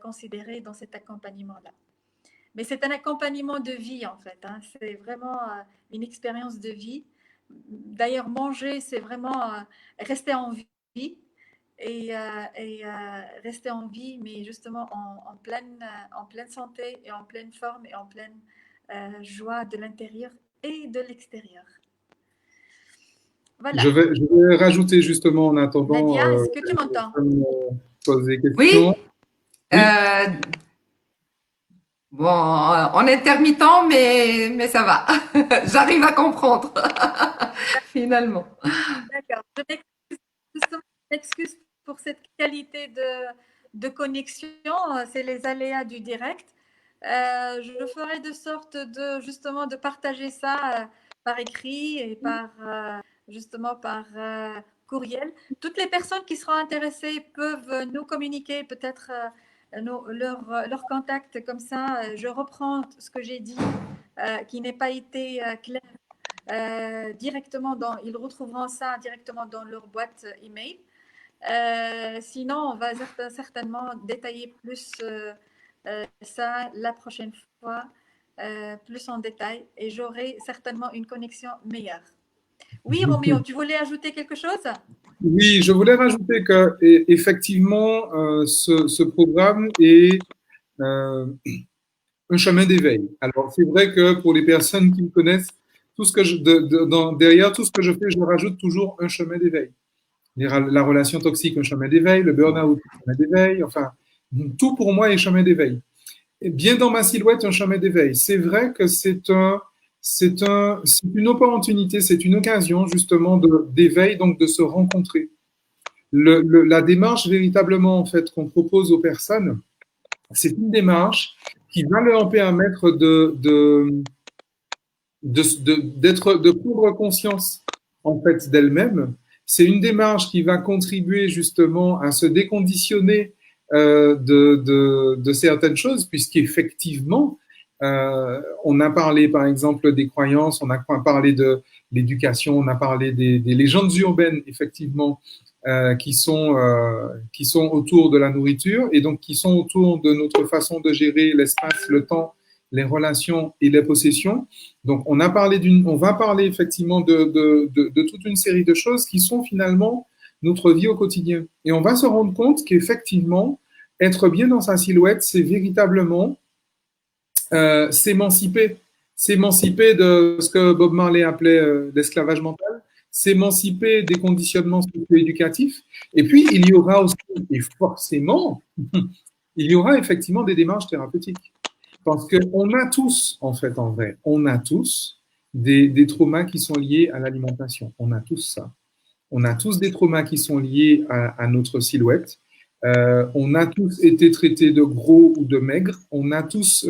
considérer dans cet accompagnement-là. Mais c'est un accompagnement de vie en fait. Hein. C'est vraiment une expérience de vie. D'ailleurs, manger, c'est vraiment rester en vie et rester en vie, mais justement en pleine santé et en pleine forme et en pleine joie de l'intérieur et de l'extérieur. Voilà. Je vais rajouter justement en attendant. Nadia, est-ce que tu m'entends? Poser des Oui. questions. Oui. Bon, en intermittent, mais ça va. J'arrive à comprendre, finalement. D'accord. Je m'excuse pour cette qualité de connexion. C'est les aléas du direct. Je ferai de sorte justement de partager ça par écrit et justement par courriel. Toutes les personnes qui seront intéressées peuvent nous communiquer peut-être leur contact comme ça. Je reprends ce que j'ai dit qui n'est pas été clair directement ils retrouveront ça directement dans leur boîte email. Sinon, on va certainement détailler plus ça la prochaine fois, plus en détail, et j'aurai certainement une connexion meilleure. Oui, Roméo, tu voulais ajouter quelque chose? Oui, je voulais rajouter que effectivement, ce programme est un chemin d'éveil. Alors, c'est vrai que pour les personnes qui me connaissent, tout ce que derrière tout ce que je fais, je rajoute toujours un chemin d'éveil. La relation toxique, un chemin d'éveil, le burn-out, un chemin d'éveil, enfin, tout pour moi est chemin d'éveil. Et bien dans ma silhouette, un chemin d'éveil. C'est vrai que c'est une opportunité, c'est une occasion justement d'éveil, donc de se rencontrer. La démarche véritablement en fait qu'on propose aux personnes, c'est une démarche qui va leur permettre de prendre conscience en fait d'elles-mêmes. C'est une démarche qui va contribuer justement à se déconditionner de certaines choses, puisqu'effectivement, on a parlé par exemple des croyances, on a parlé de l'éducation, on a parlé des légendes urbaines, effectivement, qui sont autour de la nourriture et donc qui sont autour de notre façon de gérer l'espace, le temps, les relations et les possessions. Donc, on va parler effectivement de toute une série de choses qui sont finalement notre vie au quotidien. Et on va se rendre compte qu'effectivement, être bien dans sa silhouette, c'est véritablement s'émanciper de ce que Bob Marley appelait l'esclavage mental, s'émanciper des conditionnements socio-éducatifs. Et puis, il y aura aussi, et forcément, il y aura effectivement des démarches thérapeutiques. Parce qu'on a tous, en fait, en vrai, on a tous des traumas qui sont liés à l'alimentation. On a tous ça. On a tous des traumas qui sont liés à notre silhouette. On a tous été traités de gros ou de maigres. On a tous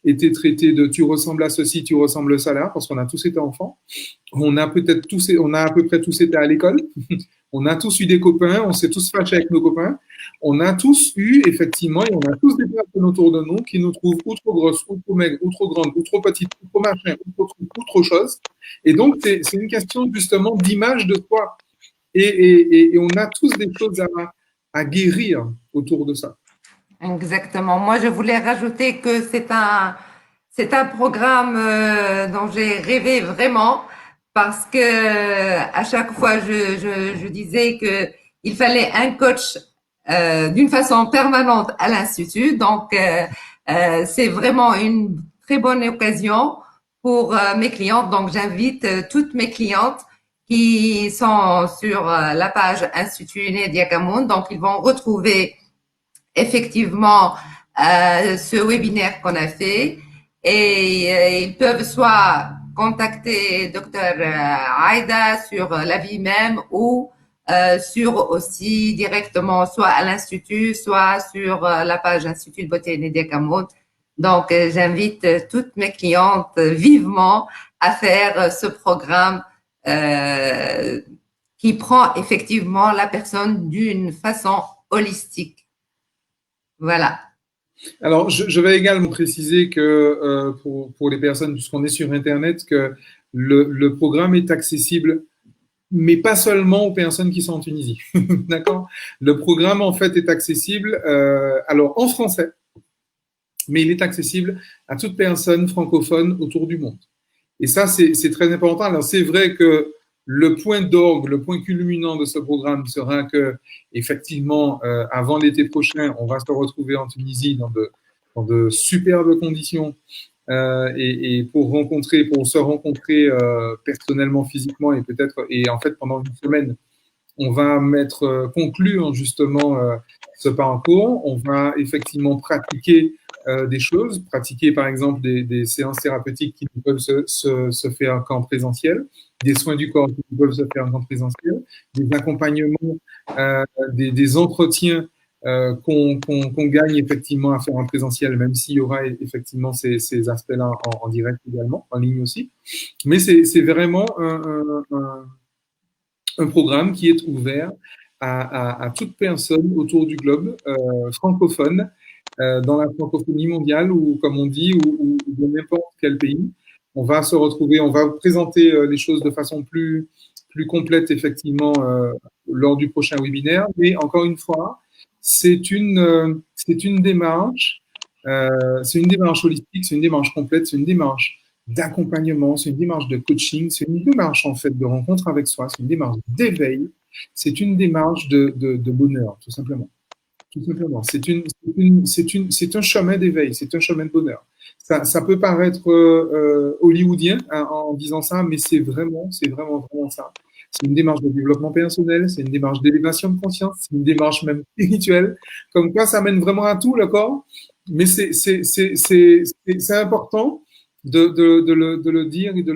été traités de tu ressembles à ceci, tu ressembles à cela, parce qu'on a tous été enfants. On a à peu près tous été à l'école. On a tous eu des copains, on s'est tous fâchés avec nos copains. On a tous eu, effectivement, et on a tous des personnes autour de nous qui nous trouvent ou trop grosses, ou trop maigres, ou trop grandes, ou trop petites, ou trop machin, ou trop chose. Et donc, c'est une question justement d'image de soi. Et on a tous des choses à guérir autour de ça. Exactement. Moi, je voulais rajouter que c'est un programme dont j'ai rêvé vraiment parce que à chaque fois, je disais que il fallait un coach d'une façon permanente à l'Institut. Donc, c'est vraiment une très bonne occasion pour mes clientes. Donc, j'invite toutes mes clientes qui sont sur la page Institut Nedia Kamoun. Donc, ils vont retrouver effectivement ce webinaire qu'on a fait et ils peuvent soit contacter Dr Aïda sur la vie même ou sur aussi directement soit à l'Institut, soit sur la page Institut de beauté Nedia Kamoun. Donc, j'invite toutes mes clientes vivement à faire ce programme qui prend effectivement la personne d'une façon holistique. Voilà. Alors, je vais également préciser que pour les personnes, puisqu'on est sur Internet, que le programme est accessible, mais pas seulement aux personnes qui sont en Tunisie. D'accord? Le programme, en fait, est accessible, alors en français, mais il est accessible à toute personne francophone autour du monde. Et ça, c'est très important. Alors, c'est vrai que le point d'orgue, le point culminant de ce programme sera que, effectivement, avant l'été prochain, on va se retrouver en Tunisie dans de superbes conditions et pour se rencontrer personnellement, physiquement et peut-être, et en fait, pendant une semaine, on va conclure justement ce parcours. On va effectivement pratiquer des choses, pratiquer par exemple des séances thérapeutiques qui peuvent se faire qu'en présentiel, des soins du corps qui peuvent se faire qu'en présentiel, des accompagnements, des entretiens qu'on gagne effectivement à faire en présentiel, même s'il y aura effectivement ces aspects-là en direct également, en ligne aussi. Mais c'est vraiment un programme qui est ouvert à toute personne autour du globe francophone, dans la francophonie mondiale ou comme on dit, ou de n'importe quel pays. On va se retrouver, on va présenter les choses de façon plus complète effectivement lors du prochain webinaire. Mais encore une fois, c'est une démarche holistique, c'est une démarche complète, c'est une démarche d'accompagnement, c'est une démarche de coaching, c'est une démarche en fait de rencontre avec soi, c'est une démarche d'éveil, c'est une démarche de bonheur, tout simplement. Tout simplement. C'est un chemin d'éveil, c'est un chemin de bonheur. Ça peut paraître hollywoodien hein, en disant ça, mais vraiment ça. C'est une démarche de développement personnel, c'est une démarche d'élévation de conscience, c'est une démarche même spirituelle. Comme quoi, ça mène vraiment à tout, d'accord? Mais c'est important de le dire et de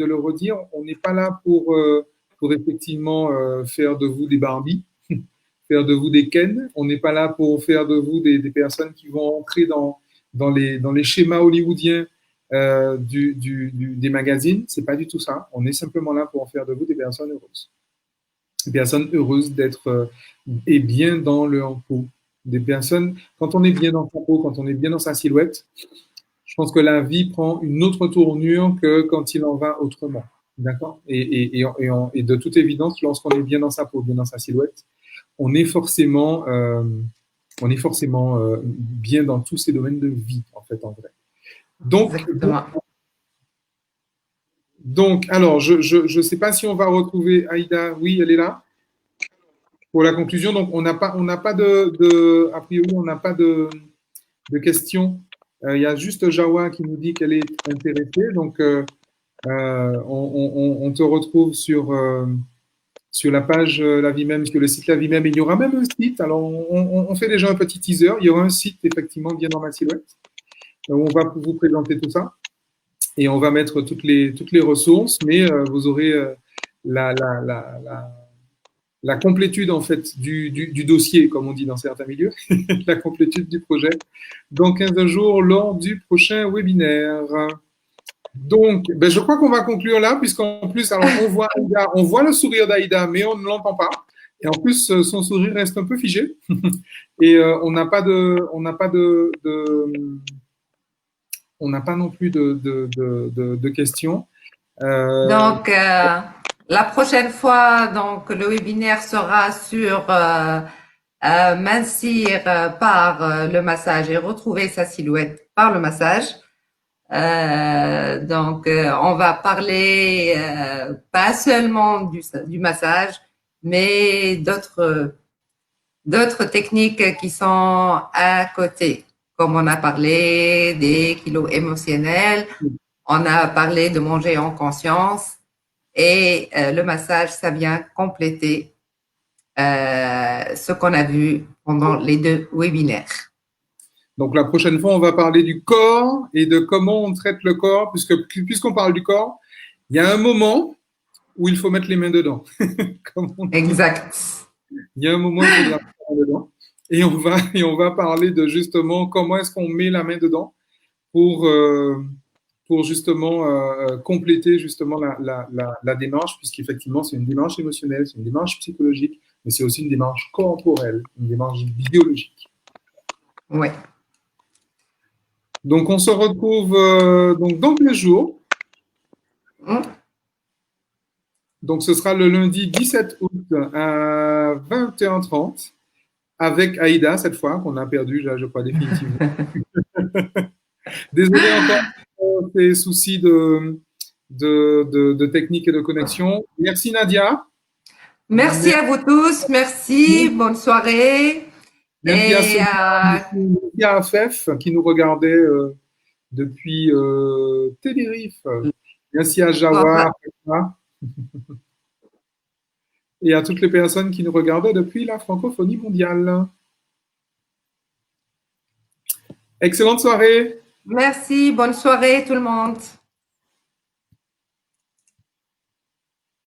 le redire. On n'est pas là pour effectivement faire de vous des Barbies, faire de vous des Ken. On n'est pas là pour faire de vous des personnes qui vont entrer dans les schémas hollywoodiens des magazines. C'est pas du tout ça. On est simplement là pour en faire de vous des personnes heureuses. Des personnes heureuses d'être et bien dans leur peau. Des personnes, quand on est bien dans sa peau, quand on est bien dans sa silhouette, je pense que la vie prend une autre tournure que quand il en va autrement. D'accord et de toute évidence, lorsqu'on est bien dans sa peau, bien dans sa silhouette, on est forcément bien dans tous ces domaines de vie, en fait, en vrai. Donc alors, je sais pas si on va retrouver Aïda. Oui, elle est là. Pour la conclusion, donc on n'a pas a priori, on n'a pas de questions. Il y a juste Jawa qui nous dit qu'elle est intéressée. Donc, on te retrouve sur la page La Vie Même, sur le site La Vie Même. Et il y aura même un site. Alors, on fait déjà un petit teaser. Il y aura un site, effectivement, bien dans ma silhouette, où on va vous présenter tout ça. Et on va mettre toutes les ressources, mais vous aurez la complétude, en fait, du dossier, comme on dit dans certains milieux, la complétude du projet, dans 15 jours, lors du prochain webinaire. Donc, ben, je crois qu'on va conclure là, puisqu'en plus, alors, on voit le sourire d'Aïda, mais on ne l'entend pas. Et en plus, son sourire reste un peu figé. Et on n'a pas non plus de questions. Donc, la prochaine fois, donc, le webinaire sera sur mincir par le massage et retrouver sa silhouette par le massage. Donc, on va parler pas seulement du massage, mais d'autres techniques qui sont à côté. Comme on a parlé des kilos émotionnels, on a parlé de manger en conscience et le massage, ça vient compléter ce qu'on a vu pendant les 2 webinaires. Donc, la prochaine fois, on va parler du corps et de comment on traite le corps, puisqu'on parle du corps, il y a un moment où il faut mettre les mains dedans. Exact. Il y a un moment où il faudra mettre les mains dedans. Et on va parler de justement comment est-ce qu'on met la main dedans pour justement compléter justement la démarche, puisqu'effectivement, c'est une démarche émotionnelle, c'est une démarche psychologique, mais c'est aussi une démarche corporelle, une démarche biologique. Oui. Donc, on se retrouve donc dans 2 jours. Donc, ce sera le lundi 17 août à 21h30 avec Aïda, cette fois, qu'on a perdu, je crois, définitivement. Désolé encore pour ces soucis de technique et de connexion. Merci, Nadia. Merci à vous tous. Merci. Bonne soirée. Merci à Afef qui nous regardait depuis Tenerife. Merci à Jawa et à toutes les personnes qui nous regardaient depuis la francophonie mondiale. Excellente soirée. Merci. Bonne soirée tout le monde.